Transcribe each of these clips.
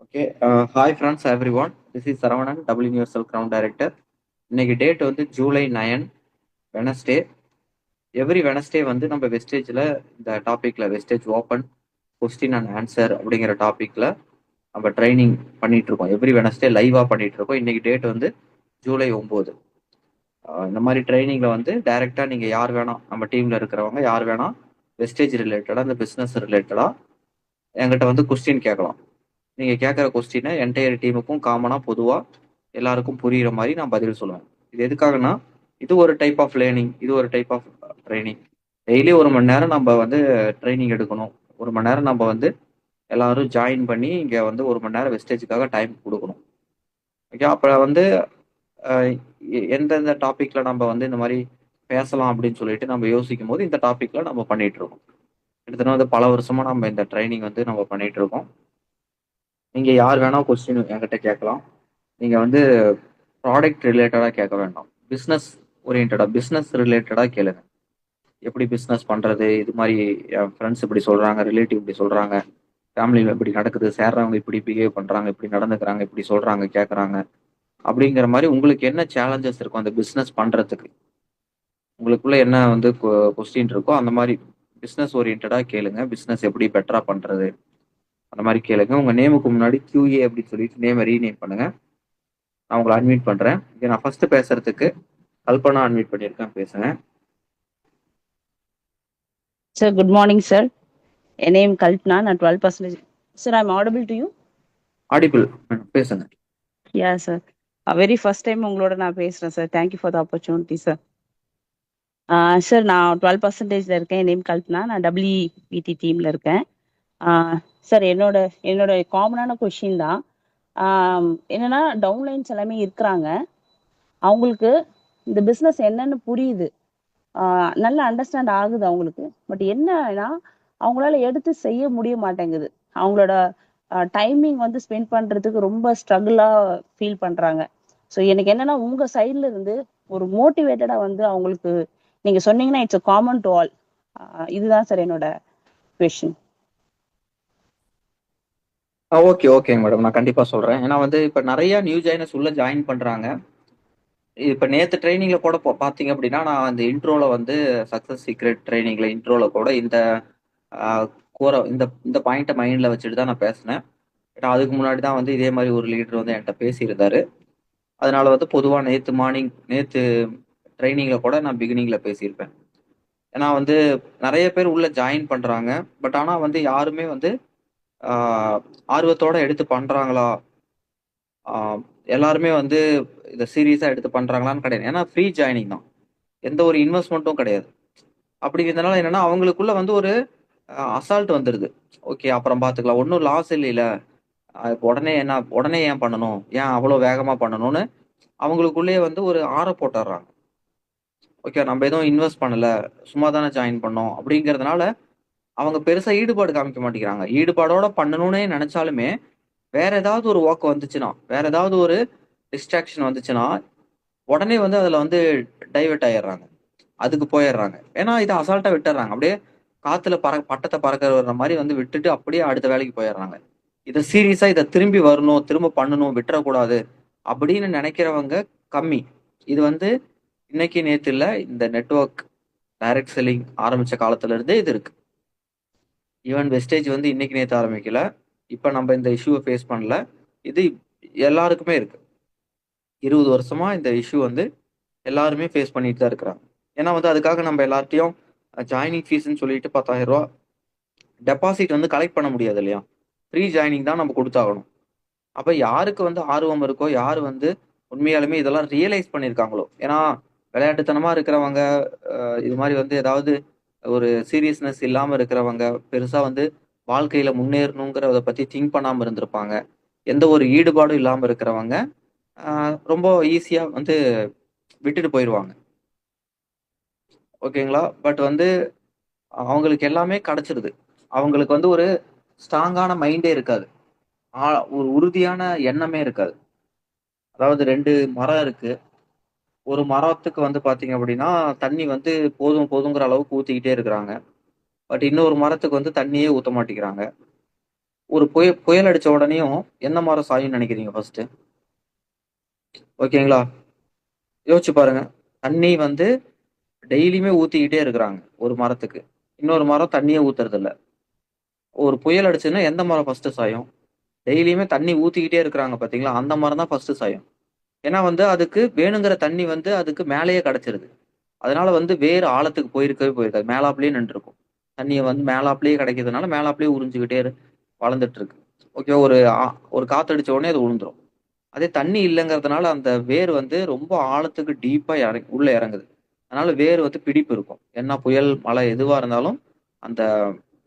Okay. Hi friends everyone. This is Saravanan, double universal crown director. இன்னைக்கு date வந்து July 9, Wednesday. Every Wednesday வந்து நம்ம வெஸ்டேஜில் இந்த டாப்பிக்கில் wastage open question and answer அப்படிங்கிற டாப்பிக்கில் நம்ம ட்ரைனிங் பண்ணிட்டு இருக்கோம். எவ்ரி வெனஸ்டே லைவாக பண்ணிட்டு இருக்கோம். இன்னைக்கு டேட் வந்து ஜூலை 9. இந்த மாதிரி ட்ரைனிங்கில் வந்து டைரெக்டாக நீங்கள் யார் வேணாம், நம்ம டீமில் இருக்கிறவங்க யார் வேணாம் வெஸ்டேஜ் ரிலேட்டடாக இந்த பிஸ்னஸ் ரிலேட்டடாக என்கிட்ட வந்து கொஸ்டின் கேட்கலாம். நீங்க கேட்குற கொஸ்டினை என்டையர் டீமுக்கும் காமனா பொதுவா எல்லாருக்கும் புரியுற மாதிரி நான் பதில் சொல்லுவேன். இது எதுக்காகனா, இது ஒரு டைப் ஆஃப் லேர்னிங், இது ஒரு டைப் ஆஃப் ட்ரைனிங். டெய்லி 1 மணி நேரம் நம்ம வந்து ட்ரைனிங் எடுக்கணும். 1 மணி நேரம் நம்ம வந்து எல்லாரும் ஜாயின் பண்ணி இங்க வந்து 1 மணி நேரம் வெஸ்டேஜுக்காக டைம் கொடுக்கணும். ஓகே, அப்ப வந்து அஹ், எந்தெந்த டாபிக்ல நம்ம வந்து இந்த மாதிரி பேசலாம் அப்படின்னு சொல்லிட்டு நம்ம யோசிக்கும் போது இந்த டாபிக்ல நம்ம பண்ணிட்டு இருக்கோம். கிட்டத்தட்ட வந்து பல வருஷமா நம்ம இந்த ட்ரைனிங் வந்து நம்ம பண்ணிட்டு இருக்கோம். நீங்க யார் வேணா கொஸ்டின் என்கிட்ட கேட்கலாம். நீங்க வந்து ப்ராடக்ட் ரிலேட்டடா கேட்க வேண்டாம். பிஸ்னஸ் ஓரியன்டா, பிஸ்னஸ் ரிலேட்டடா கேளுங்க. எப்படி பிஸ்னஸ் பண்றது, இது மாதிரி என் ஃப்ரெண்ட்ஸ் இப்படி சொல்றாங்க, ரிலேட்டிவ் இப்படி சொல்றாங்க, ஃபேமிலியில் இப்படி நடக்குது, சேர்றவங்க இப்படி பிஹேவ் பண்றாங்க, இப்படி நடந்துக்கிறாங்க, இப்படி சொல்றாங்க, கேட்கறாங்க, அப்படிங்கிற மாதிரி உங்களுக்கு என்ன சேலஞ்சஸ் இருக்கும் அந்த பிஸ்னஸ் பண்றதுக்கு, உங்களுக்குள்ள என்ன வந்து கொஸ்டின் இருக்கோ அந்த மாதிரி பிஸ்னஸ் ஓரியன்டா கேளுங்க. பிஸ்னஸ் எப்படி பெட்டரா பண்றது அந்த மாதிரி கேளுங்க. உங்க நேமுக்கு முன்னாடி QA அப்படின்னு சொல்லிட்டு நேமை ரீநேம் பண்ணுங்க. நான் உங்களை அட்மிட் பண்றேன். இங்க நான் ஃபர்ஸ்ட் பேசுறதுக்கு கல்பனா அட்மிட் பண்ணியிருக்கேன், பேசுங்க. Sir, good morning, sir. My name Kalpana, and 12%. Sir, I'm audible to you? Audible, பேசுங்க. Yeah, sir. Very first time உங்களோட நான் பேசுறேன் sir. Thank you for the opportunity, sir. Sir, நான் 12%ல இருக்கேன். என் நேம் கல்பனா. நான் WPT டீம்ல இருக்கேன். சார் என்னோட காமனான கொஷின் தான். என்னன்னா டவுன்லைன்ஸ் எல்லாமே இருக்கிறாங்க. அவங்களுக்கு இந்த பிஸ்னஸ் என்னன்னு புரியுது, நல்லா அண்டர்ஸ்டாண்ட் ஆகுது அவங்களுக்கு. பட் என்னன்னா அவங்களால எடுத்து செய்ய முடிய மாட்டேங்குது. அவங்களோட டைமிங் வந்து ஸ்பெண்ட் பண்றதுக்கு ரொம்ப ஸ்ட்ரகிளா ஃபீல் பண்றாங்க. ஸோ எனக்கு என்னன்னா உங்க சைட்ல இருந்து ஒரு மோட்டிவேட்டடா வந்து அவங்களுக்கு நீங்க சொன்னீங்கன்னா இட்ஸ் காமன் டு ஆல். இதுதான் சார் என்னோட கொஷின். ஓகே ஓகேங்க மேடம், நான் கண்டிப்பா சொல்றேன். ஏன்னா வந்து இப்ப நிறைய நியூ ஜாயினர்ஸ் உள்ள ஜாயின் பண்றாங்க. இப்ப நேத்து ட்ரைனிங்ல கூட பாத்தீங்க அப்படின்னா, நான் அந்த இன்ட்ரோல வந்து சக்சஸ் சீக்ரெட் ட்ரைனிங்ல இன்ட்ரோல கூட இந்த கோர இந்த இந்த பாயிண்ட்டை மைண்ட்ல வச்சுட்டு தான் நான் பேசினேன். ஏன்னா அதுக்கு முன்னாடி தான் வந்து இதே மாதிரி ஒரு லீடர் வந்து என்கிட்ட பேசியிருந்தாரு. அதனால வந்து பொதுவா நேத்து ட்ரைனிங்ல கூட நான் பிகினிங்ல பேசியிருப்பேன். ஏன்னா வந்து நிறைய பேர் உள்ள ஜாயின் பண்றாங்க. பட் ஆனா வந்து யாருமே வந்து ஆஹ், ஆர்வத்தோட எடுத்து பண்றாங்களா, ஆஹ், எல்லாருமே வந்து இதை சீரியஸா எடுத்து பண்றாங்களான்னு கிடையாது. ஏன்னா ஃப்ரீ ஜாயினிங் தான், எந்த ஒரு இன்வெஸ்ட்மெண்ட்டும் கிடையாது. அப்படிங்கிறதுனால என்னன்னா அவங்களுக்குள்ள வந்து ஒரு அசால்ட் வந்துடுது. ஓகே, அப்புறம் பார்த்துக்கலாம், ஒன்றும் லாஸ் இல்லைல்ல, இப்போ உடனே ஏன் பண்ணணும், ஏன் அவ்வளோ வேகமா பண்ணணும்னு அவங்களுக்குள்ளேயே வந்து ஒரு ஆற போட்டுடுறாங்க. ஓகே, நம்ம எதுவும் இன்வெஸ்ட் பண்ணல, சும்மா தானே ஜாயின் பண்ணோம் அப்படிங்கிறதுனால அவங்க பெருசா ஈடுபாடு காமிக்க மாட்டேங்கிறாங்க. ஈடுபாடோட பண்ணணும்னே நினைச்சாலுமே வேற ஏதாவது ஒரு ஒர்க் வந்துச்சுன்னா, வேற ஏதாவது ஒரு டிஸ்ட்ராக்ஷன் வந்துச்சுன்னா உடனே வந்து அதுல வந்து டைவர்ட் ஆயிடுறாங்க, அதுக்கு போயிடுறாங்க. ஏன்னா இதை அசால்ட்டா விட்டுறாங்க. அப்படியே காத்துல பட்டத்தை பறக்க வர்ற மாதிரி வந்து விட்டுட்டு அப்படியே அடுத்த வேலைக்கு போயிடுறாங்க. இதை சீரியஸா இதை திரும்பி வரணும், திரும்ப பண்ணணும், விட்டுறக்கூடாது அப்படின்னு நினைக்கிறவங்க கம்மி. இது வந்து இன்னைக்கு நேத்து இல்ல, இந்த நெட்வொர்க் டைரக்ட் செல்லிங் ஆரம்பிச்ச காலத்துல இருந்தே இது இருக்கு. ஈவன் வெஸ்டேஜ் வந்து இன்னைக்கு நேத்து ஆரம்பிக்கல, இப்ப நம்ம இந்த இஷ்யூவை ஃபேஸ் பண்ணல, இது எல்லாருக்குமே இருக்கு. 20 வருஷமா இந்த இஷ்யூ வந்து எல்லாருமே ஃபேஸ் பண்ணிட்டு தான் இருக்கிறாங்க. ஏன்னா வந்து அதுக்காக நம்ம எல்லார்ட்டையும் ஜாயினிங் ஃபீஸ்ன்னு சொல்லிட்டு 10,000 ரூபா டெபாசிட் வந்து கலெக்ட் பண்ண முடியாது இல்லையா. ஃப்ரீ ஜாயினிங் தான் நம்ம கொடுத்தாகணும். அப்ப யாருக்கு வந்து ஆர்வம் இருக்கோ, யார் வந்து உண்மையாலுமே இதெல்லாம் ரியலைஸ் பண்ணியிருக்காங்களோ, ஏன்னா விளையாட்டுத்தனமா இருக்கிறவங்க, இது மாதிரி வந்து ஏதாவது ஒரு சீரியஸ்னஸ் இல்லாம இருக்கிறவங்க, பெருசா வந்து வாழ்க்கையில முன்னேறணுங்கிறத பத்தி திங்க் பண்ணாம இருந்திருப்பாங்க. எந்த ஒரு ஈடுபாடும் இல்லாம இருக்கிறவங்க ரொம்ப ஈஸியா வந்து விட்டுட்டு போயிடுவாங்க. ஓகேங்களா. பட் வந்து அவங்களுக்கு எல்லாமே கிடைச்சிருது. அவங்களுக்கு வந்து ஒரு ஸ்ட்ராங்கான மைண்டே இருக்காது, ஒரு உறுதியான எண்ணமே இருக்காது. அதாவது 2 மரம் இருக்கு. ஒரு மரத்துக்கு வந்து பாத்தீங்க அப்படின்னா தண்ணி வந்து போதும் போதுங்கிற அளவுக்கு ஊத்திக்கிட்டே இருக்கிறாங்க. பட் இன்னொரு மரத்துக்கு வந்து தண்ணியே ஊத்த மாட்டேங்கிறாங்க. ஒரு புயல் அடிச்ச உடனேயும் எந்த மரம் சாயும்னு நினைக்கிறீங்க ஃபர்ஸ்ட்? ஓகேங்களா? யோசிச்சு பாருங்க. தண்ணி வந்து டெய்லியுமே ஊத்திக்கிட்டே இருக்கிறாங்க ஒரு மரத்துக்கு. இன்னொரு மரம் தண்ணியே ஊத்துறது இல்ல. ஒரு புயல் அடிச்சுன்னா எந்த மரம் ஃபர்ஸ்ட் சாயும்? டெய்லியுமே தண்ணி ஊத்திக்கிட்டே இருக்கிறாங்க பாத்தீங்களா, அந்த மரம் தான் ஃபர்ஸ்ட் சாயும். ஏன்னா வந்து அதுக்கு வேணுங்கிற தண்ணி வந்து அதுக்கு மேலேயே கிடைச்சிருது. அதனால வந்து வேறு ஆழத்துக்கு போயிருக்கவே போயிருக்காது, மேலாப்லயே நின்றுருக்கும். தண்ணியை வந்து மேலாப்லயே கிடைக்கிறதுனால மேலாப்லயே உறிஞ்சுக்கிட்டே வளர்ந்துட்டு இருக்கு. ஓகே, ஒரு காத்தடிச்ச உடனே அது விழுந்துரும். அதே தண்ணி இல்லைங்கிறதுனால அந்த வேர் வந்து ரொம்ப ஆழத்துக்கு டீப்பா உள்ள இறங்குது. அதனால வேர் வந்து பிடிப்பு இருக்கும். என்ன புயல் மழை எதுவா இருந்தாலும் அந்த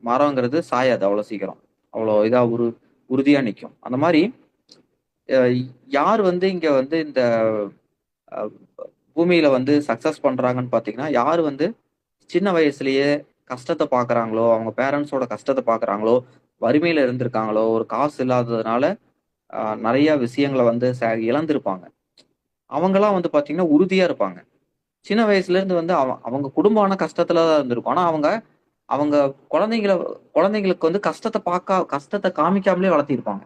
மரங்கிறது சாயாது அவ்வளவு சீக்கிரம். அவ்வளோ இதா உறுதியா நிற்கும். அந்த மாதிரி அஹ், யார் வந்து இங்க வந்து இந்த அஹ், பூமியில வந்து சக்சஸ் பண்றாங்கன்னு பாத்தீங்கன்னா, யார் வந்து சின்ன வயசுலயே கஷ்டத்தை பாக்குறாங்களோ, அவங்க பேரண்ட்ஸோட கஷ்டத்தை பாக்குறாங்களோ, வறுமையில இருந்திருக்காங்களோ, ஒரு காசு இல்லாததுனால நிறைய விஷயங்களை வந்து இழந்திருப்பாங்க. அவங்கெல்லாம் வந்து பாத்தீங்கன்னா உறுதியா இருப்பாங்க. சின்ன வயசுல இருந்து வந்து அவங்க குடும்பமான கஷ்டத்துல தான் இருந்திருக்கும். ஆனா அவங்க அவங்க குழந்தைங்கள குழந்தைங்களுக்கு வந்து கஷ்டத்தை காமிக்காமலே வளர்த்திருப்பாங்க.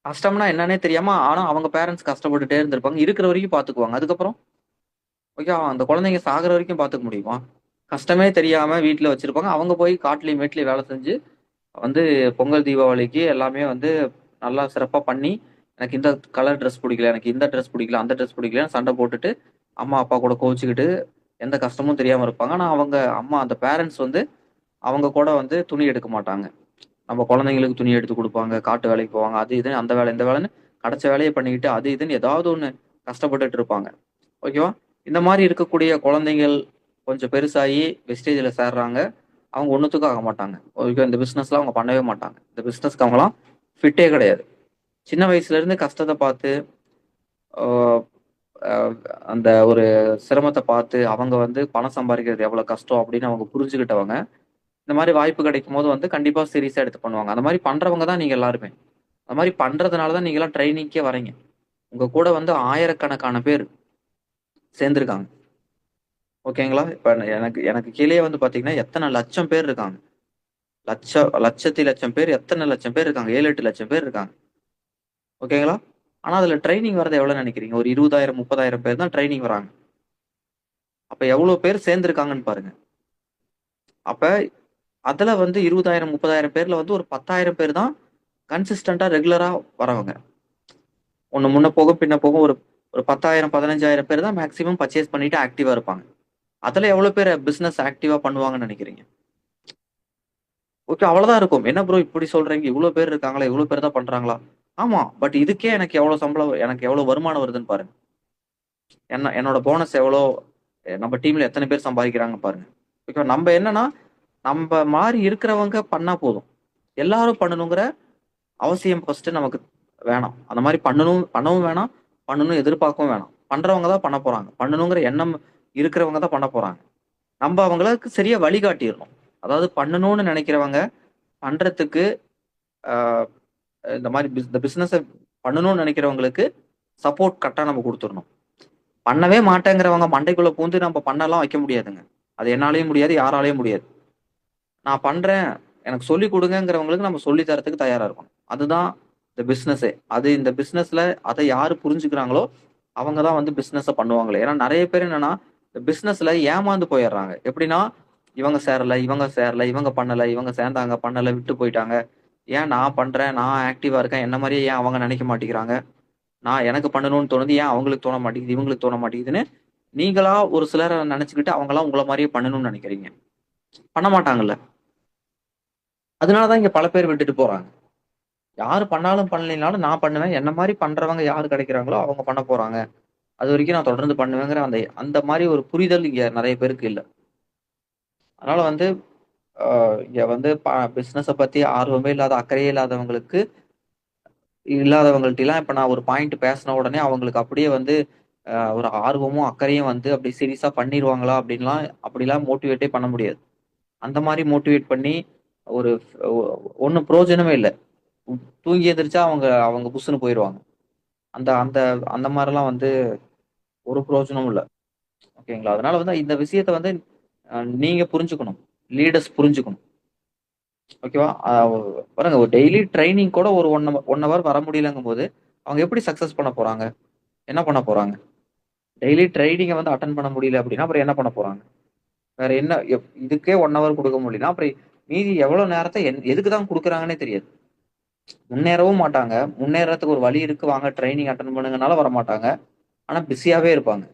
கஷ்டம்னா என்னன்னே தெரியாம, ஆனா அவங்க பேரண்ட்ஸ் கஷ்டப்பட்டுட்டே இருந்திருப்பாங்க. இருக்கிற வரைக்கும் பாத்துக்குவாங்க. அதுக்கப்புறம் ஓகே, அந்த குழந்தைங்க சாகுற வரைக்கும் பாத்துக்க முடியுமா? கஷ்டமே தெரியாம வீட்டுல வச்சிருப்பாங்க. அவங்க போய் காட்டுலயும் மேட்லயும் வேலை செஞ்சு வந்து பொங்கல் தீபாவளிக்கு எல்லாமே வந்து நல்லா சிறப்பா பண்ணி, எனக்கு இந்த கலர் ட்ரெஸ் பிடிக்கல, எனக்கு இந்த ட்ரெஸ் பிடிக்கல, அந்த ட்ரெஸ் பிடிக்கலன்னு சண்டை போட்டுட்டு அம்மா அப்பா கூட கோவிச்சுக்கிட்டு எந்த கஷ்டமும் தெரியாம இருப்பாங்க. ஆனா அவங்க அம்மா அந்த பேரண்ட்ஸ் வந்து அவங்க கூட வந்து துணி எடுக்க மாட்டாங்க. நம்ம குழந்தைங்களுக்கு துணி எடுத்து கொடுப்பாங்க, காட்டு வேலைக்கு போவாங்க, அது இதுன்னு அந்த வேலை இந்த வேலைன்னு கிடைச்ச வேலையை பண்ணிக்கிட்டு அது இதுன்னு ஏதாவது ஒண்ணு கஷ்டப்பட்டுட்டு இருப்பாங்க. ஓகேவா? இந்த மாதிரி இருக்கக்கூடிய குழந்தைகள் கொஞ்சம் பெருசாகி வெஸ்டேஜில் சேர்றாங்க. அவங்க ஒன்றுத்துக்கும் ஆக மாட்டாங்க. ஓகே, இந்த பிஸ்னஸ்லாம் அவங்க பண்ணவே மாட்டாங்க. இந்த பிஸ்னஸ்க்கு அவங்களாம் ஃபிட்டே கிடையாது. சின்ன வயசுல இருந்து கஷ்டத்தை பார்த்து ஆஹ் ஆஹ் அந்த ஒரு சிரமத்தை பார்த்து அவங்க வந்து பணம் சம்பாதிக்கிறது எவ்வளவு கஷ்டம் அப்படின்னு அவங்க புரிஞ்சுக்கிட்டவங்க இந்த மாதிரி வாய்ப்பு கிடைக்கும் போது வந்து கண்டிப்பா சீரியஸா எடுத்து பண்ணுவாங்க. அந்த மாதிரி பண்றவங்க தான் நீங்க எல்லாருமே. அந்த மாதிரி பண்றதுனாலதான் நீங்க எல்லாம் ட்ரைனிங்கே வரீங்க. உங்க கூட வந்து ஆயிரக்கணக்கான பேர் சேர்ந்திருக்காங்க. ஓகேங்களா? இப்ப எனக்கு எனக்கு கீழே வந்து பாத்தீங்கன்னா எத்தனை லட்சம் பேர் இருக்காங்க. லட்சம் பேர், எத்தனை லட்சம் பேர் இருக்காங்க, 7-8 லட்சம் பேர் இருக்காங்க. ஓகேங்களா? ஆனா அதுல ட்ரைனிங் வரது எவ்வளவு நினைக்கிறீங்க? ஒரு 20,000-30,000 பேர் தான் ட்ரைனிங் வராங்க. அப்ப எவ்வளவு பேர் சேர்ந்திருக்காங்கன்னு பாருங்க. அப்ப அதுல வந்து 20,000-30,000 பேர்ல வந்து ஒரு 10,000 பேர் தான் கன்சிஸ்டண்டா ரெகுலரா வரவங்க. ஒண்ணு முன்ன போகும் பின்ன போகும் ஒரு ஒரு 10,000-15,000 பேர் தான் மேக்சிமம் பர்ச்சேஸ் பண்ணிட்டு ஆக்டிவா இருப்பாங்க. அதுல எவ்வளவு பேர் பிசினஸ் ஆக்டிவா பண்ணுவாங்கன்னு நினைக்கிறீங்க? ஓகே, அவ்வளவுதான் இருக்கும். என்ன ப்ரோ இப்படி சொல்றீங்க, இவ்வளவு பேர் இருக்காங்களா, இவ்வளவு பேர் தான் பண்றாங்களா? ஆமா, பட் இதுக்கே எனக்கு எவ்வளவு சம்பளம், எனக்கு எவ்வளவு வருமானம் வருதுன்னு பாருங்க. என்னோட போனஸ் எவ்வளோ, நம்ம டீம்ல எத்தனை பேர் சம்பாதிக்கிறாங்க பாருங்க. ஓகே, நம்ம என்னன்னா நம்ம மாதிரி இருக்கிறவங்க பண்ணா போதும். எல்லாரும் பண்ணணுங்கிற அவசியம் ஃபர்ஸ்ட் நமக்கு வேணாம். அந்த மாதிரி பண்ணவும் வேணாம், பண்ணணும் எதிர்பார்க்கவும் வேணாம். பண்றவங்க தான் பண்ண போறாங்க. பண்ணணுங்கிற எண்ணம் இருக்கிறவங்க தான் பண்ண போறாங்க. நம்ம அவங்களுக்கு சரியா வழிகாட்டிடணும். அதாவது பண்ணணும்னு நினைக்கிறவங்க பண்றதுக்கு ஆஹ் இந்த மாதிரி இந்த பிசினஸ் பண்ணணும்னு நினைக்கிறவங்களுக்கு சப்போர்ட் கரெக்டா நம்ம கொடுத்துடணும். பண்ணவே மாட்டேங்கிறவங்க மண்டைக்குள்ள பூந்து நம்ம பண்ணலாம் வைக்க முடியாதுங்க. அது என்னாலையும் முடியாது, யாராலையும் முடியாது. நான் பண்றேன், எனக்கு சொல்லி கொடுங்கிறவங்களுக்கு நம்ம சொல்லி தரத்துக்கு தயாரா இருக்கணும். அதுதான் இந்த பிசினஸே. அது இந்த பிசினஸ்ல அதை யாரு புரிஞ்சுக்கிறாங்களோ அவங்க தான் வந்து பிசினஸ பண்ணுவாங்களே. ஏன்னா நிறைய பேர் என்னன்னா இந்த பிசினஸ்ல ஏமாந்து போயிடுறாங்க. எப்படின்னா, இவங்க சேரல, இவங்க பண்ணல, இவங்க சேர்ந்தாங்க பண்ணல, விட்டு போயிட்டாங்க. ஏன் நான் பண்றேன், நான் ஆக்டிவா இருக்கேன், என்ன மாதிரியே ஏன் அவங்க நினைக்க மாட்டேங்கிறாங்க, நான் எனக்கு பண்ணணும்னு தோணுது, ஏன் அவங்களுக்கு தோண மாட்டேங்குது, இவங்களுக்கு தோண மாட்டேங்குதுன்னு நீங்களா ஒரு சிலரை நினைச்சுக்கிட்டு அவங்களாம் உங்களை மாதிரியே பண்ணணும்னு நினைக்கிறீங்க. பண்ண மாட்டாங்கல்ல. அதனாலதான் இங்க பல பேர் விட்டுட்டு போறாங்க. யாரு பண்ணாலும் பண்ணலைனாலும் நான் பண்ணுவேன், என்ன மாதிரி பண்றவங்க யாரு கிடைக்கிறாங்களோ அவங்க பண்ண போறாங்க, அது வரைக்கும் நான் தொடர்ந்து பண்ணுவேங்கிற அந்த அந்த மாதிரி ஒரு புரிதல் இங்க நிறைய பேருக்கு இல்லை. அதனால வந்து இங்க வந்து பிசினஸை பத்தி ஆர்வமே இல்லாத, அக்கறையே இல்லாதவங்கள்ட்ட எல்லாம் இப்ப நான் ஒரு பாயிண்ட் பேசின உடனே அவங்களுக்கு அப்படியே வந்து ஒரு ஆர்வமும் அக்கறையும் வந்து அப்படி சீரியஸா பண்ணிடுவாங்களா அப்படிலாம் மோட்டிவேட்டே பண்ண முடியாது. அந்த மாதிரி மோட்டிவேட் பண்ணி ஒரு ஒன்றும் பிரயோஜனமே இல்லை. தூங்கி எந்திரிச்சா அவங்க அவங்க புஷ்ஷுன்னு போயிடுவாங்க. அந்த அந்த அந்த மாதிரிலாம் வந்து ஒரு பிரயோஜனமும் இல்லை. ஓகேங்களா? அதனால வந்து இந்த விஷயத்த வந்து நீங்க புரிஞ்சுக்கணும், லீடர்ஸ் புரிஞ்சுக்கணும். ஓகேவா? பாருங்க ஒரு டெய்லி ட்ரைனிங் கூட ஒரு 1 ஹவர் வர முடியலங்கும்போது, அவங்க எப்படி சக்சஸ் பண்ண போறாங்க? என்ன பண்ண போறாங்க? டெய்லி ட்ரைனிங்க வந்து அட்டெண்ட் பண்ண முடியல அப்படின்னா, அப்புறம் என்ன பண்ண போறாங்க? வேற என்ன இதுக்கே 1 ஹவர் குடுக்க முடியலன்னா, அப்புறம் மீதி எவ்வளோ நேரத்த எதுக்கு தான் குடுக்குறாங்கன்னே தெரியாது. முன்னேறவும் மாட்டாங்க. முன்னேறதுக்கு ஒரு வழி இருக்கு வாங்க ட்ரைனிங் அட்டெண்ட் பண்ணுங்கனால வரமாட்டாங்க. ஆனா பிஸியாவே இருப்பாங்க.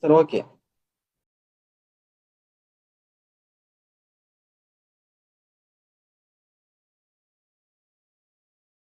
சரி ஓகே.